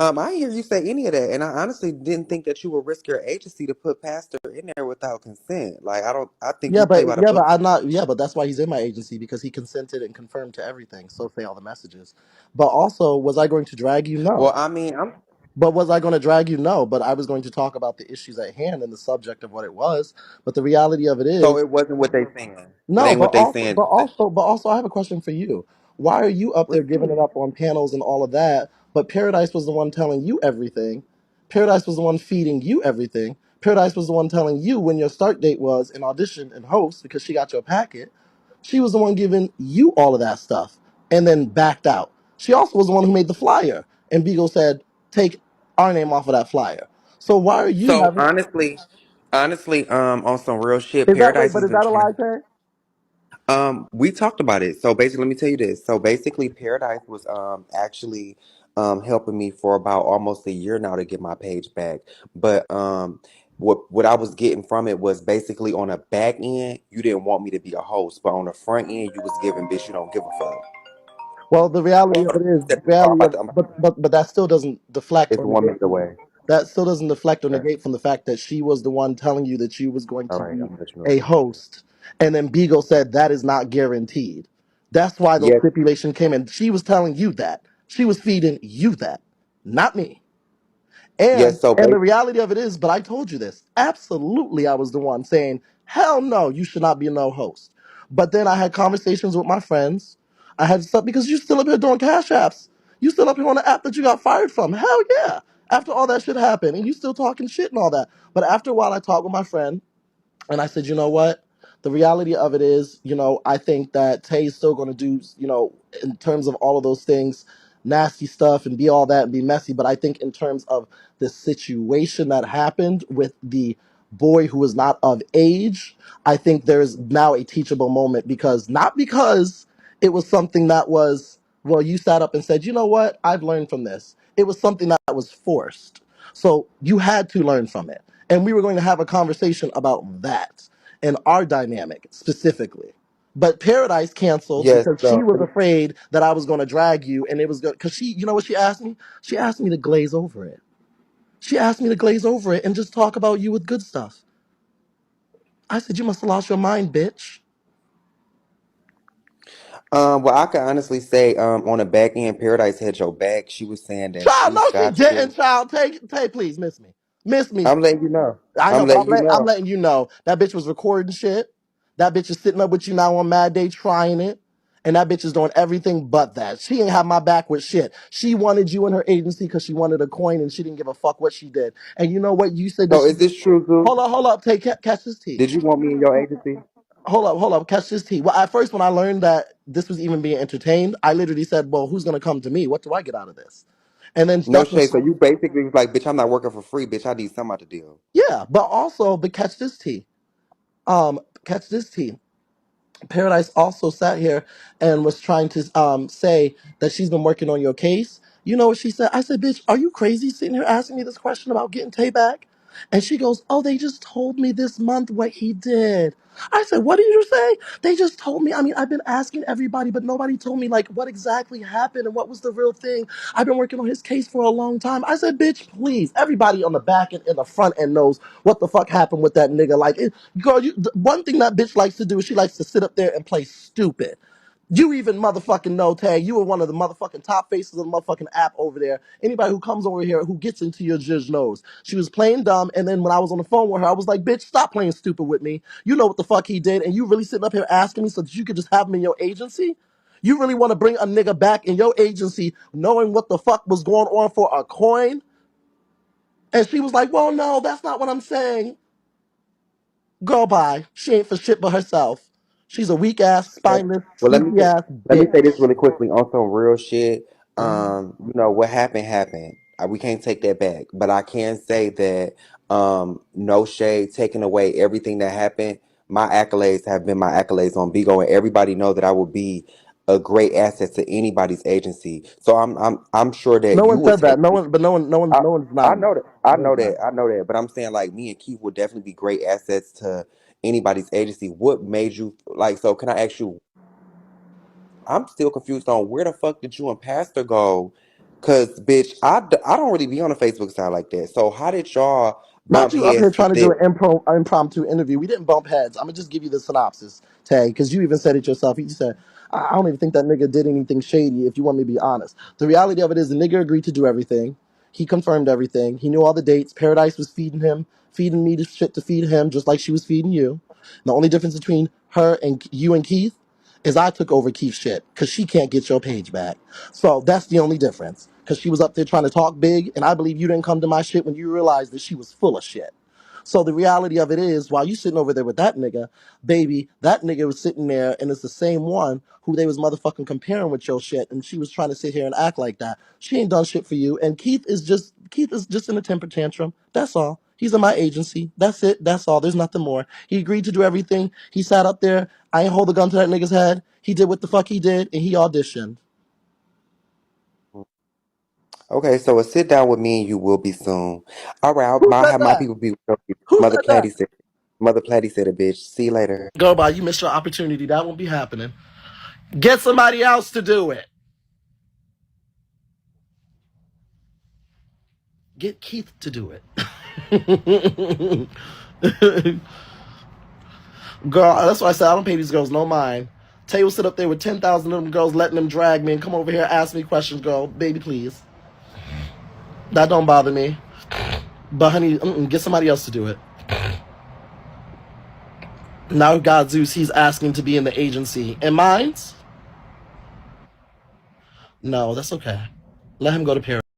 I didn't hear you say any of that, and I honestly didn't think that you would risk your agency to put Pastor in there without consent. Like, I don't. I think Yeah, you play but by the yeah, but books. I'm not. Yeah, but that's why he's in my agency because he consented and confirmed to everything. So say all the messages. But also, was I going to drag you? Well, No. I mean, I'm. But was I going to drag you? No. But I was going to talk about the issues at hand and the subject of what it was. But the reality of it So is, it wasn't what they saying. It no. ain't But what they also, saying. but also, but also, I have a question for you. Why are you up there What's giving it up on panels and all of that? But Paradise was the one telling you everything. Paradise was the one feeding you everything. Paradise was the one telling you when your start date was and audition and host because she got your packet. She was the one giving you all of that stuff and then backed out. She also was the one who made the flyer. And Beagle said, take our name off of that flyer. So why are you so having honestly, on some real shit, is that wait, Paradise but has is been that a trying. lie, Terry? We talked about it. So basically, let me tell you this. So basically, Paradise was actually helping me for about almost a year now to get my page back. But what I was getting from it was basically on a back end, you didn't want me to be a host, but on the front end, you was giving bitch, you don't give a fuck. Well, the reality of Hold it on, is, the step this car. reality of, but that still doesn't deflect It's or one negate minute away. that still doesn't deflect or Okay. negate from the fact that she was the one telling you that she was going All to right, I'm be gonna let you a know. host, and then Beagle said that is not guaranteed. That's why those Yes, stipulation came in. She was telling you that. She was feeding you that, not me. And yes. So and the basically, reality of it is, but I told you this. Absolutely, I was the one saying, "Hell no, you should not be a no host." But then I had conversations with my friends. I had stuff because you still up here doing cash apps. You still up here on the app that you got fired from. Hell yeah! After all that shit happened, and you still talking shit and all that. But after a while, I talked with my friend. And I said, you know what? The reality of it is, I think that Tay's still going to do, in terms of all of those things, nasty stuff and be all that and be messy. But I think in terms of the situation that happened with the boy who was not of age, I think there's now a teachable moment because not because it was something that was, well, you sat up and said, you know what? I've learned from this. It was something that was forced. So you had to learn from it. And we were going to have a conversation about that and our dynamic specifically. But Paradise canceled yes. because she So was afraid that I was going to drag you, and it was going because you know what she asked me? She asked me to glaze over it. She asked me to glaze over it and just talk about you with good stuff. I said, you must have lost your mind, bitch. well, I can honestly say, on the back end, Paradise had your back. She was saying that Child, she's no, she got didn't. you. Child, take, please, miss me, miss me. I'm letting you know. I know, I'm but letting you I'm know. letting you know that bitch was recording shit. That bitch is sitting up with you now on Mad Day trying it. And that bitch is doing everything but that. She ain't have my back with shit. She wanted you in her agency because she wanted a coin and she didn't give a fuck what she did. And you know what? You said that So she is this true, Zeus? hold up, catch this tea. Did you want me in your agency? Hold up, catch this tea. Well, at first when I learned that this was even being entertained, I literally said, well, who's gonna come to me? What do I get out of this? And then No that's when shade. So you basically was like, bitch, I'm not working for free, bitch. I need something out the deal. yeah, but catch this tea. Catch this tea. Paradise also sat here and was trying to say that she's been working on your case. You know what she said? I said, bitch, are you crazy sitting here asking me this question about getting Tay back? And she goes, oh, they just told me this month what he did. I said, what did you say? They just told me. I mean, I've been asking everybody, but nobody told me like what exactly happened and what was the real thing. I've been working on his case for a long time. I said, bitch, please. Everybody on the back end and the front end knows what the fuck happened with that nigga. Like, girl, one thing that bitch likes to do is she likes to sit up there and play stupid. You even motherfucking know, Tag, you were one of the motherfucking top faces of the motherfucking app over there. Anybody who comes over here who gets into your judge knows. She was playing dumb, and then when I was on the phone with her, I was like, bitch, stop playing stupid with me. You know what the fuck he did, and you really sitting up here asking me so that you could just have him in your agency? You really want to bring a nigga back in your agency knowing what the fuck was going on for a coin? And she was like, well, no, that's not what I'm saying. Girl, bye. She ain't for shit but herself. She's a weak ass, Okay. spineless, Well, sneaky ass let me say this bitch. really quickly on some real shit. Mhm. What happened happened. We can't take that back, but I can say that no shade, taking away everything that happened. My accolades have been my accolades on Bigo, and everybody know that I will be a great asset to anybody's agency. So I'm sure that No you one would said that. take. No one, but I no one's I not. know that. I No know one's not. that. I know that. But I'm saying like me and Keith would definitely be great assets to anybody's agency. What made you like? So can I ask you? I'm still confused on where the fuck did you and Pastor go? Cause bitch, I don't really be on a Facebook side like that. So how did y'all Not bump you up here heads for trying to do this? an impromptu interview. We didn't bump heads. I'm gonna just give you the synopsis, Tay, because you even said it yourself. You said, I don't even think that nigga did anything shady, if you want me to be honest. The reality of it is the nigga agreed to do everything. He confirmed everything. He knew all the dates. Paradise was feeding him, feeding me the shit to feed him, just like she was feeding you. The only difference between her and you and Keith is I took over Keith's shit because she can't get your page back. So that's the only difference. Because she was up there trying to talk big, and I believe you didn't come to my shit when you realized that she was full of shit. So the reality of it is, while you sitting over there with that nigga, baby, that nigga was sitting there, and it's the same one who they was motherfucking comparing with your shit, and she was trying to sit here and act like that. She ain't done shit for you, and Keith is just in a temper tantrum. That's all. He's in my agency. That's it. That's all. There's nothing more. He agreed to do everything. He sat up there. I ain't hold a gun to that nigga's head. He did what the fuck he did, and he auditioned. Okay, so a sit down with me and you will be soon. All right, Who I'll said have my that? people be with you. Who said that? Mother Platty said it, bitch. See you later. Go by. You missed your opportunity. That won't be happening. Get somebody else to do it. Get Keith to do it. Girl, that's why I said I don't pay these girls no mind. Tay will sit up there with 10,000 of them girls letting them drag me and come over here ask me questions, girl. Baby, please. That don't bother me. But honey, get somebody else to do it. Now God Zeus, he's asking to be in the agency. And mine's? No, that's okay. Let him go to Paris.